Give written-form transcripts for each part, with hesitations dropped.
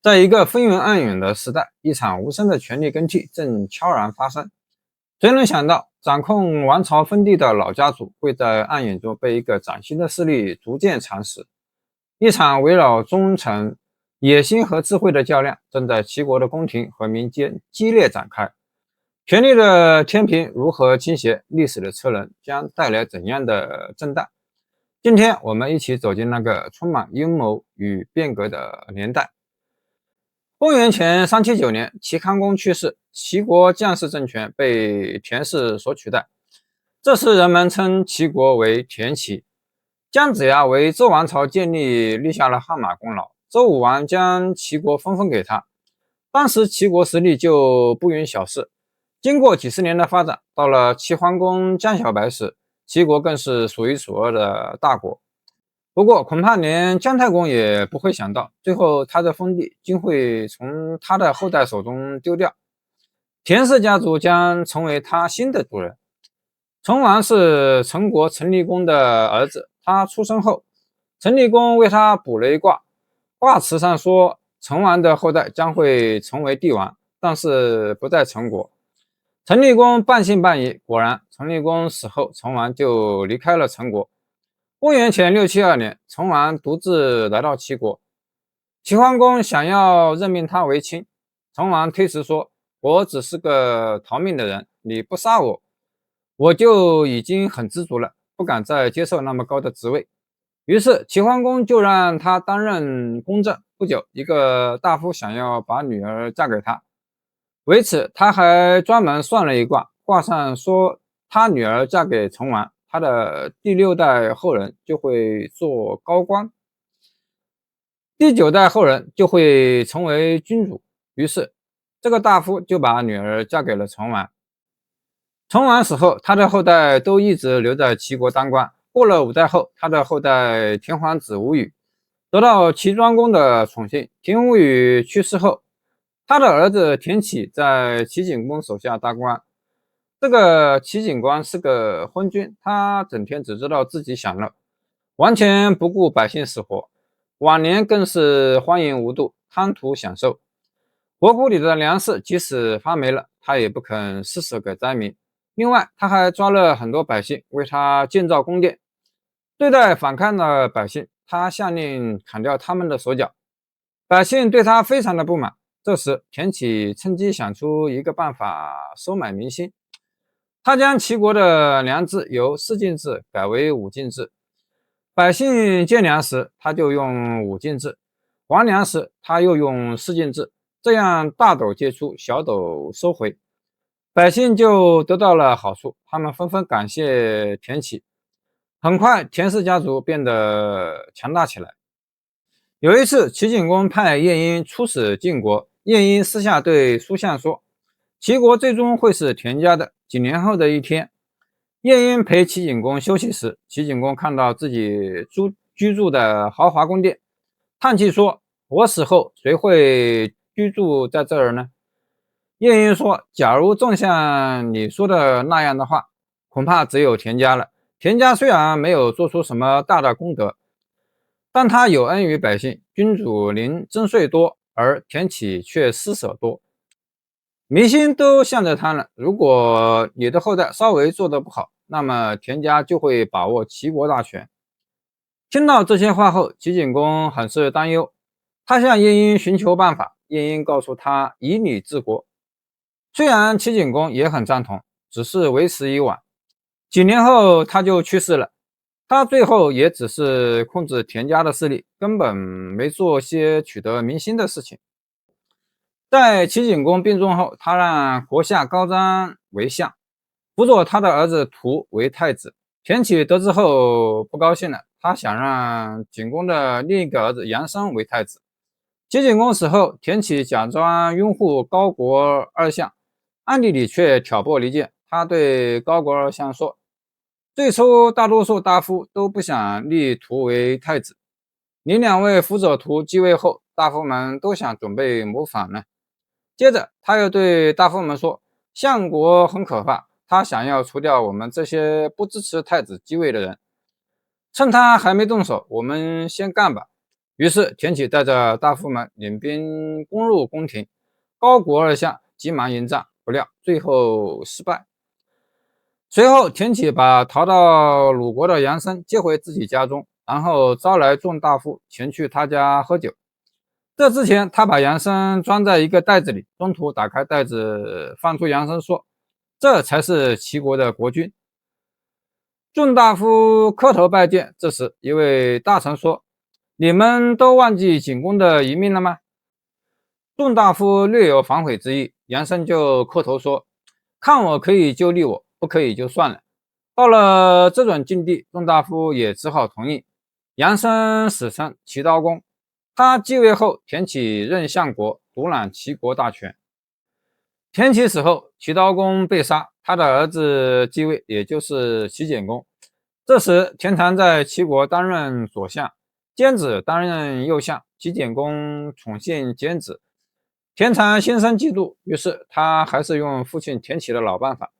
在一个风云暗涌的时代，一场无声的权力更替正悄然发生。谁能想到，掌控王朝封地的老家族会在暗影中被一个崭新的势力逐渐蚕食？一场围绕忠诚、野心和智慧的较量，正在齐国的宫廷和民间激烈展开。权力的天平如何倾斜？历史的车轮将带来怎样的震荡？今天，我们一起走进那个充满阴谋与变革的年代。公元前379年，齐康公去世，齐国姜氏政权被田氏所取代。这时，人们称齐国为田齐。姜子牙为周王朝建立立下了汗马功劳，周武王将齐国分给他。当时齐国实力就不允小视。经过几十年的发展，到了齐桓公姜小白时，齐国更是数一数二的大国。不过，恐怕连姜太公也不会想到，最后他的封地竟会从他的后代手中丢掉。田氏家族将成为他新的主人。成王是陈国陈立公的儿子，他出生后，陈立公为他卜了一卦，卦辞上说成王的后代将会成为帝王，但是不在陈国。陈立公半信半疑，果然，陈立公死后，成王就离开了陈国。公元前672年，成王独自来到齐国，齐桓公想要任命他为卿，成王推辞说：“我只是个逃命的人，你不杀我，我就已经很知足了，不敢再接受那么高的职位。”于是齐桓公就让他担任公正。不久，一个大夫想要把女儿嫁给他，为此他还专门算了一卦，卦上说他女儿嫁给成王，他的第6代后人就会做高官，第9代后人就会成为君主。于是这个大夫就把女儿嫁给了成王。成王死后，他的后代都一直留在齐国当官。过了5代后，他的后代田皇子吴语得到齐庄公的宠幸。田吴语去世后，他的儿子田启在齐景公手下当官。这个齐景公是个昏君，他整天只知道自己享乐，完全不顾百姓死活，晚年更是荒淫无度，贪图享受。国库里的粮食即使发霉了，他也不肯施舍给灾民。另外，他还抓了很多百姓，为他建造宫殿。对待反抗的百姓，他下令砍掉他们的手脚。百姓对他非常的不满。这时，田启趁机想出一个办法收买民心。他将齐国的粮制由4进制改为5进制。百姓借粮时，他就用5进制；还粮时，他又用4进制。这样大斗借出，小斗收回，百姓就得到了好处，他们纷纷感谢田启。很快，田氏家族变得强大起来。有一次，齐景公派晏婴出使晋国，晏婴私下对叔向说：“齐国最终会是田家的。”几年后的一天，晏婴陪齐景公休息时，齐景公看到自己居住的豪华宫殿，叹气说：“我死后谁会居住在这儿呢？”晏婴说：“假如正像你说的那样的话，恐怕只有田家了。田家虽然没有做出什么大的功德，但他有恩于百姓，君主临征税多，而田启却施舍多，民心都向着他了。如果你的后代稍微做得不好，那么田家就会把握齐国大权。”听到这些话后，齐景公很是担忧，他向晏婴寻求办法。晏婴告诉他以礼治国。虽然齐景公也很赞同，只是为时已晚。几年后他就去世了。他最后也只是控制田家的势力，根本没做些取得民心的事情。在齐景公病重后，他让国下高张为相，辅佐他的儿子屠为太子。田启得知后不高兴了，他想让景公的另一个儿子杨生为太子。齐景公死后，田启假装拥护高国二相，暗地里却挑拨离间。他对高国二相说：“最初大多数大夫都不想立屠为太子，你2位辅佐屠继位后，大夫们都想准备谋反呢。”接着他又对大夫们说：“相国很可怕，他想要除掉我们这些不支持太子继位的人，趁他还没动手，我们先干吧。”于是田启带着大夫们领兵攻入宫廷，高国二相急忙迎战，不料最后失败。随后田启把逃到鲁国的杨生接回自己家中，然后招来众大夫前去他家喝酒。这之前他把杨生装在一个袋子里，中途打开袋子放出杨生说，这才是齐国的国君。众大夫磕头拜见，这时一位大臣说，你们都忘记景公的遗命了吗？众大夫略有反悔之意，杨生就磕头说，看我可以就立我，不可以就算了。到了这种境地，众大夫也只好同意。杨生史称齐悼公，他继位后，田启任相国，独揽齐国大权。田启死后，齐悼公被杀，他的儿子继位，也就是齐简公。这时田常在齐国担任左相，监子担任右相，齐简公宠幸监子。田常心生嫉妒，于是他还是用父亲田启的老办法，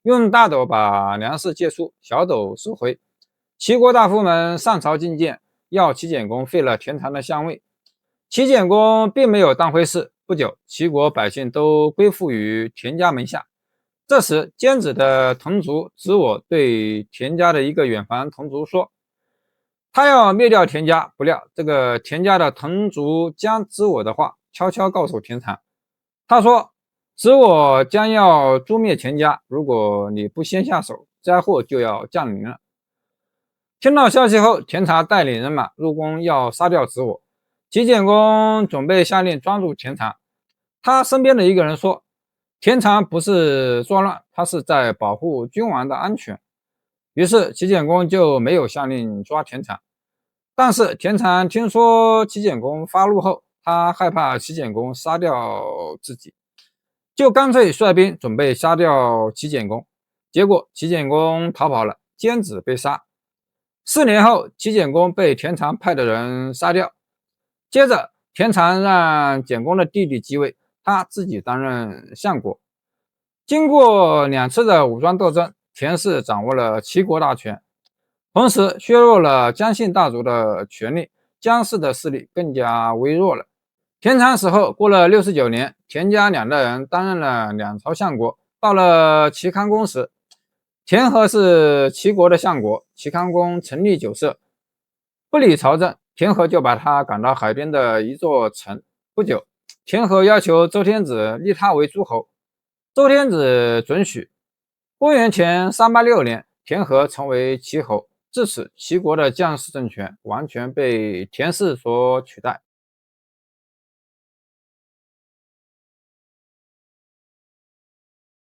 用大斗把粮食借出，小斗收回。齐国大夫们上朝觐见，要齐简公废了田常的相位。齐简公并没有当回事，不久，齐国百姓都归附于田家门下。这时，监子的同族子我对田家的一个远房同族说，他要灭掉田家，不料这个田家的同族将子我的话悄悄告诉田常。他说，子我将要诛灭田家，如果你不先下手，灾祸就要降临了。听到消息后，田常带领人马入宫要杀掉子我。齐简公准备下令抓住田常，他身边的一个人说，田常不是作乱，他是在保护君王的安全。于是齐简公就没有下令抓田常。但是田常听说齐简公发怒后，他害怕齐简公杀掉自己，就干脆率兵准备杀掉齐简公。结果齐简公逃跑了，监子被杀。4年后，齐简公被田常派的人杀掉。接着，田常让简公的弟弟继位，他自己担任相国。经过2次的武装斗争，田氏掌握了齐国大权，同时削弱了姜姓大族的权力，姜氏的势力更加微弱了。田常死后，过了69年，田家2代人担任了2朝相国。到了齐康公时，田和是齐国的相国，齐康公成立酒色，不理朝政，田和就把他赶到海边的一座城。不久，田和要求周天子立他为诸侯，周天子准许。公元前386年，田和成为齐侯，自此齐国的姜氏政权完全被田氏所取代。